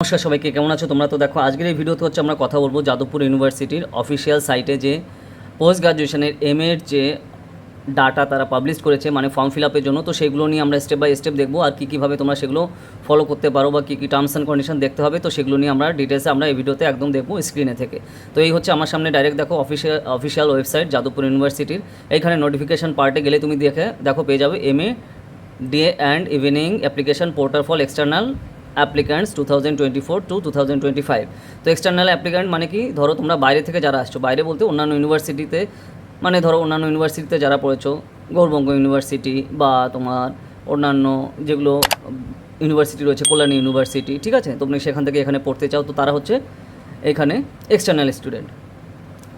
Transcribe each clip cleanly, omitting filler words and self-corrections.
নমস্কার সবাইকে, কেমন আছো তোমরা? তো দেখো আজকের এই ভিডিওতে হচ্ছে আমরা কথা বলবো যাদবপুর ইউনিভার্সিটির অফিসিয়াল সাইটে যে পোস্ট গ্রাজুয়েশনের এর যে ডাটা তারা পাবলিশ করেছে, মানে ফর্ম ফিল আপের জন্য। তো সেগুলো নিয়ে আমরা স্টেপ বাই স্টেপ দেখবো, আর কীভাবে তোমরা সেগুলো ফলো করতে পারো বা কী কী টার্মস অ্যান্ড কন্ডিশন দেখতে হবে, তো সেগুলো নিয়ে আমরা ডিটেলসে আমরা এই ভিডিওতে একদম দেখবো স্ক্রিনে থেকে। তো এই হচ্ছে আমার সামনে ডাইরেক্ট দেখো অফিসিয়াল ওয়েবসাইট যাদবপুর ইউনিভার্সিটির। এইখানে নোটিফিকেশন পার্টে গেলে তুমি দেখো পেয়ে যাবে day and evening application portal for external applicants 2024 to 2025। তো এক্সটার্নাল অ্যাপ্লিক্যান্ট মানে কি, ধরো তোমরা বাইরে থেকে যারা আসছো, বাইরে বলতে অন্যান্য ইউনিভার্সিটিতে, মানে ধরো অন্যান্য ইউনিভার্সিটিতে যারা পড়েছো, গৌরবঙ্গ ইউনিভার্সিটি বা তোমার অন্যান্য যেগুলো ইউনিভার্সিটি রয়েছে, কল্যাণী ইউনিভার্সিটি, ঠিক আছে, তুমি সেখান থেকে এখানে পড়তে চাও, তো তারা হচ্ছে এখানে এক্সটার্নাল স্টুডেন্ট।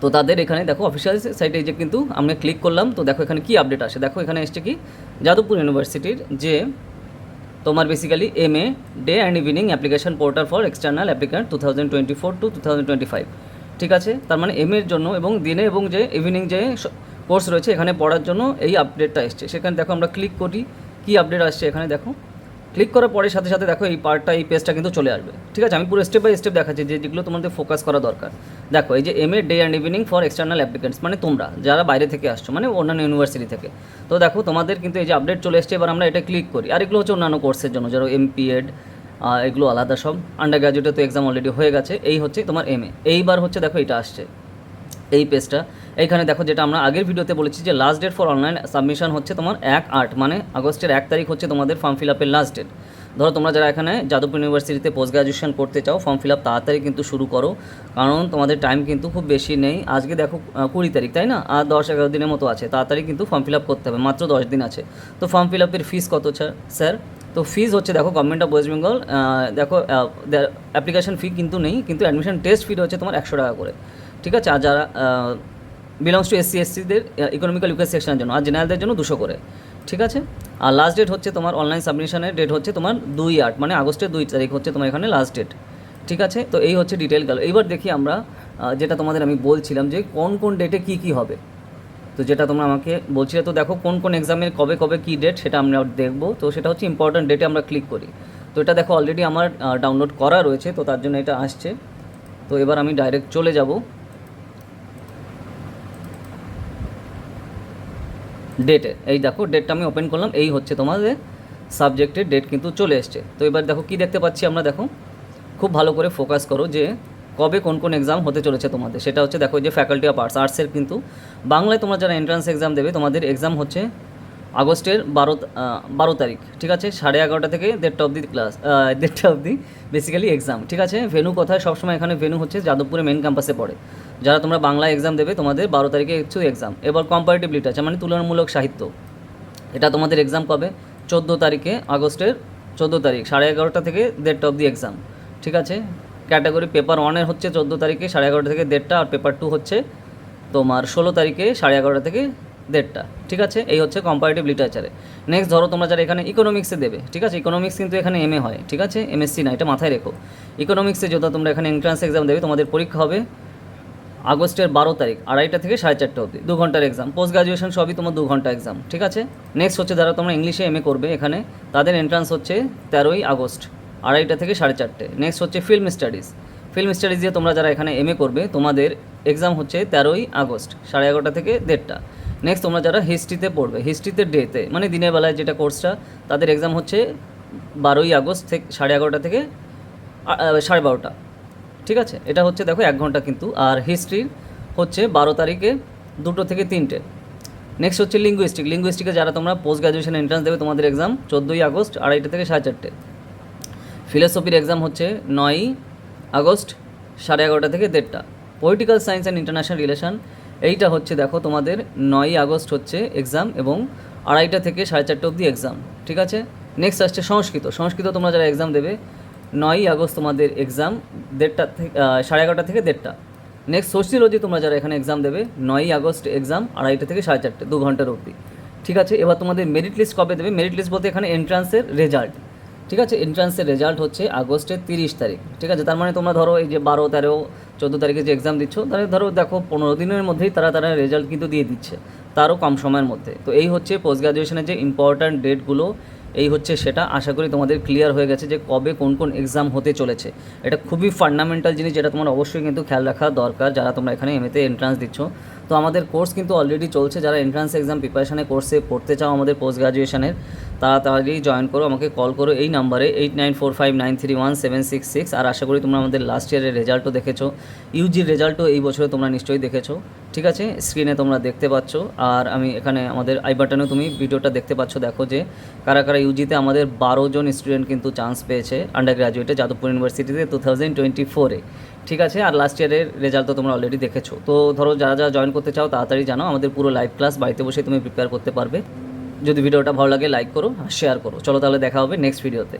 তো তাদের এখানে দেখো অফিসিয়াল সাইটে যে কিন্তু আমরা ক্লিক করলাম, তো দেখো এখানে কি আপডেট আসে। দেখো এখানে এসছে কি, যাদবপুর ইউনিভার্সিটির যে তোমার basically day and evening application portal for external applicant 2024 to 2025, ঠিক আছে। তার মানে এর জন্য এবং দিনে এবং যে ইভিনিং যে কোর্স রয়েছে এখানে পড়ার জন্য এই আপডেটটা এসছে। সেখানে দেখো আমরা ক্লিক করি, কি আপডেট আসছে এখানে দেখো। ক্লিক করার পরে সাথে সাথে দেখো এই পার্টটা, এই পেজটা কিন্তু চলে আসবে, ঠিক আছে। আমি পুরো স্টেপ বাই স্টেপ দেখাচ্ছি যেগুলো তোমাদের ফোকাস করা দরকার। দেখো এই যে day and evening for external applicants, মানে তোমরা যারা বাইরে থেকে আসছো, মানে অন্যান্য ইউনিভার্সিটি থেকে। তো দেখো তোমাদের কিন্তু এই যে আপডেট চলে এসছে, এবার আমরা এটা ক্লিক করি। আর এগুলো হচ্ছে অন্যান্য কোর্সের জন্য, যারা এমপিএড, এগুলো আলাদা সব। আন্ডার গ্র্যাজুয়েটে তো এক্সাম অলরেডি হয়ে গেছে। এই হচ্ছে তোমার এইবার হচ্ছে দেখো এটা আসছে এই পেজটা। এইখানে দেখো যেটা আমরা আগের ভিডিওতে বলেছি যে last date for online submission হচ্ছে তোমার 1/8, মানে আগস্টের 1 তারিখ হচ্ছে তোমাদের ফর্ম ফিল আপের লাস্ট ডেট। ধরো তোমরা যারা এখানে যাদবপুর ইউনিভার্সিটিতে পোস্ট গ্রাজুয়েশন করতে চাও, ফর্ম ফিল আপ তাড়াতাড়ি কিন্তু শুরু করো, কারণ তোমাদের টাইম কিন্তু খুব বেশি নেই। আজকে দেখো 20 তারিখ, তাই না? আর 10-11 দিনের মতো আছে, তাড়াতাড়ি কিন্তু ফর্ম ফিল আপ করতে হবে, মাত্র 10 দিন আছে। তো ফর্ম ফিল আপের ফিস কত স্যার? তো ফিস হচ্ছে দেখো গভর্নমেন্ট অফ ওয়েস্ট বেঙ্গল, দেখো অ্যাপ্লিকেশন ফি কিন্তু নেই, কিন্তু অ্যাডমিশন টেস্ট ফি হচ্ছে তোমার 100 টাকা করে, ঠিক আছে। আর যারা বিলংস টু এসসিদের ইকোনমিক্যাল উইকার সেকশনের জন্য, আর জেনারেলদের জন্য 200 করে, ঠিক আছে। আর লাস্ট ডেট হচ্ছে তোমার অনলাইন সাবমিশনের ডেট হচ্ছে তোমার 2/8, মানে আগস্টের 2 তারিখ হচ্ছে তোমার এখানে লাস্ট ডেট, ঠিক আছে। তো এই হচ্ছে ডিটেল গেল। এইবার দেখি আমরা যেটা তোমাদের আমি বলছিলাম যে কোন কোন ডেটে কী কী হবে, তো যেটা তোমরা আমাকে বলছিলে। তো দেখো কোন কোন এক্সামের কবে কবে কী ডেট সেটা আমরা দেখবো। তো সেটা হচ্ছে ইম্পর্ট্যান্ট ডেটে আমরা ক্লিক করি। তো এটা দেখো অলরেডি আমার ডাউনলোড করা রয়েছে, তো তার জন্য এটা আসছে। তো এবার আমি ডাইরেক্ট চলে যাব ডেটে। এই দেখো ডেটটা আমি ওপেন করলাম, এই হচ্ছে তোমাদের সাবজেক্টের ডেট কিন্তু চলে এসছে। তো এবার দেখো কি দেখতে পাচ্ছি আমরা, দেখো খুব ভালো করে ফোকাস করো যে কবে কোন কোন এক্সাম হতে চলেছে তোমাদের। সেটা হচ্ছে দেখো যে ফ্যাকাল্টি অফ আর্টসের কিন্তু বাংলায় তোমরা যারা এন্ট্রান্স এক্সাম দেবে, তোমাদের এক্সাম হচ্ছে আগস্টের 12 তারিখ, ঠিক আছে। 11:30 থেকে 1:30 অবধি ক্লাস, 1:30 অবধি বেসিক্যালি এক্সাম, ঠিক আছে। ভেনু কোথায়? সবসময় এখানে ভেনু হচ্ছে যাদবপুরে মেন ক্যাম্পাসে পড়ে। যারা তোমরা বাংলা এক্সাম দেবে, তোমাদের 12 তারিখে কিছু এক্সাম। এবার কম্পারেটিভ লিটারেচার মানে তুলনামূলক সাহিত্য, এটা তোমাদের এক্সাম কবে? 14 তারিখে, আগস্টের 14 তারিখ, 11:30 থেকে 1:30 অবধি এক্সাম, ঠিক আছে। ক্যাটাগরি পেপার 1-এর হচ্ছে 14 তারিখে 11:30 থেকে 1:30, আর পেপার 2 হচ্ছে তোমার 16 তারিখে 11:30 থেকে 1:30, ঠিক আছে। এই হচ্ছে কম্পারেটিভ লিটারেচারে। নেক্সট ধরো তোমরা যারা এখানে ইকোনমিক্সে দেবে, ঠিক আছে, ইকোনমিক্স কিন্তু এখানে হয়, ঠিক আছে, এমএসসি না, এটা মাথায় রেখো। ইকোনমিক্সে যদি তোমরা এখানে এন্ট্রান্স এক্সাম দেবে, তোমাদের পরীক্ষা হবে আগস্টের 12 তারিখ, 2:30 থেকে 4:30 অবধি, 2 ঘন্টার এক্সাম। পোস্ট গ্রাজুয়েশন সবই তোমার 2 ঘন্টা এক্সাম, ঠিক আছে। নেক্সট হচ্ছে যারা তোমরা ইংলিশে করবে এখানে, তাদের এন্ট্রান্স হচ্ছে 13ই আগস্ট, 2:30 থেকে 4:30। নেক্সট হচ্ছে ফিল্ম স্টাডিজ দিয়ে তোমরা যারা এখানে করবে, তোমাদের এক্সাম হচ্ছে 13ই আগস্ট, 11:30 থেকে 1:30। নেক্সট তোমরা যারা হিস্ট্রিতে পড়বে, হিস্ট্রিতে ডেতে মানে দিনের বেলায় যেটা কোর্সটা, তাদের এক্সাম হচ্ছে 12ই আগস্ট থেকে 11:30 থেকে 12:30, ঠিক আছে। এটা হচ্ছে দেখো 1 ঘন্টা কিন্তু। আর হিস্ট্রির হচ্ছে 12 তারিখে 2 থেকে 3টে। নেক্সট হচ্ছে লিঙ্গুইস্টিকে যারা তোমরা পোস্ট গ্রাজুয়েশন এন্ট্রান্স দেবে, তোমাদের এক্সাম 14ই আগস্ট, 2:30 থেকে 4:30। ফিলোসফির এক্সাম হচ্ছে 9ই আগস্ট, 11:30 থেকে 1:30। Political science and international relation, এইটা হচ্ছে দেখো তোমাদের 9ই আগস্ট হচ্ছে এক্সাম, এবং 2:30 থেকে 4:30 অবধি এক্সাম, ঠিক আছে। নেক্সট আসছে সংস্কৃত তোমরা যারা এক্সাম দেবে, 9ই আগস্ট তোমাদের এক্সাম, 1:30 থেকে 11:30 থেকে 1:30। নেক্সট সোশিওলজি তোমরা যারা এখানে এক্সাম দেবে, 9ই আগস্ট এক্সাম, 2:30 থেকে 4:30, 2 ঘন্টার অবধি, ঠিক আছে। এবার তোমাদের মেরিট লিস্ট কবে দেবে? মেরিট লিস্ট বলতে এখানে এন্ট্রান্সের রেজাল্ট, ঠিক আছে। এন্ট্রান্সের রেজাল্ট হচ্ছে আগস্টের 30 তারিখ, ঠিক আছে। তার মানে তোমরা ধরো এই যে 12, 13, 14 তারিখে যে এক্সাম দিচ্ছ, তাহলে ধরো দেখো 15 দিনের মধ্যেই তারা রেজাল্ট কিন্তু দিয়ে দিচ্ছে, তারও কম সময়ের মধ্যে। তো এই হচ্ছে পোস্ট গ্রাজুয়েশনের যে ইম্পর্ট্যান্ট ডেটগুলো, এই হচ্ছে সেটা। আশা করি তোমাদের ক্লিয়ার হয়ে গেছে যে কবে কোন কোন এক্সাম হতে চলেছে। এটা খুবই ফান্ডামেন্টাল জিনিস, যেটা তোমার অবশ্যই কিন্তু খেয়াল রাখা দরকার যারা তোমরা এখানে এমএতে এন্ট্রান্স দিচ্ছ। তো আমাদের কোর্স কিন্তু অলরেডি চলছে, যারা এন্ট্রান্স এক্সাম প্রিপারেশানে কোর্সে পড়তে চাও আমাদের পোস্ট গ্রাজুয়েশনের, তাড়াতাড়ি জয়েন করো, আমাকে কল করো এই নাম্বারে 8945931766। আর আশা করি তোমরা আমাদের লাস্ট ইয়ারের রেজাল্টও দেখেছো, ইউজির রেজাল্টও এই বছরে তোমরা নিশ্চয়ই দেখেছো। ঠিক আছে, স্ক্রিনে তোমরা দেখতে পাচ্ছ, আর আমি এখানে আমাদের আই বাটনেও তুমি ভিডিওটা দেখতে পাচ্ছ। দেখো যে কারা কারা ইউজিতে আমাদের 12 জন স্টুডেন্ট কিন্তু চান্স পেয়েছে আন্ডার গ্র্যাজুয়েটে যাদবপুর ইউনিভার্সিটিতে 2024-এ। ঠিক আছে, আর লাস্ট ইয়ারের রেজাল্ট তো তোমরা অলরেডি দেখেছো। তো ধরো যারা যারা জয়েন করতে চাও তাড়াতাড়ি জানো, আমাদের পুরো লাইভ ক্লাস বাড়িতে বসে তুমি প্রিপেয়ার করতে পারবে। যদি ভিডিওটা ভালো লাগে লাইক করো আর শেয়ার করো। চলো তাহলে দেখা হবে নেক্সট ভিডিওতে।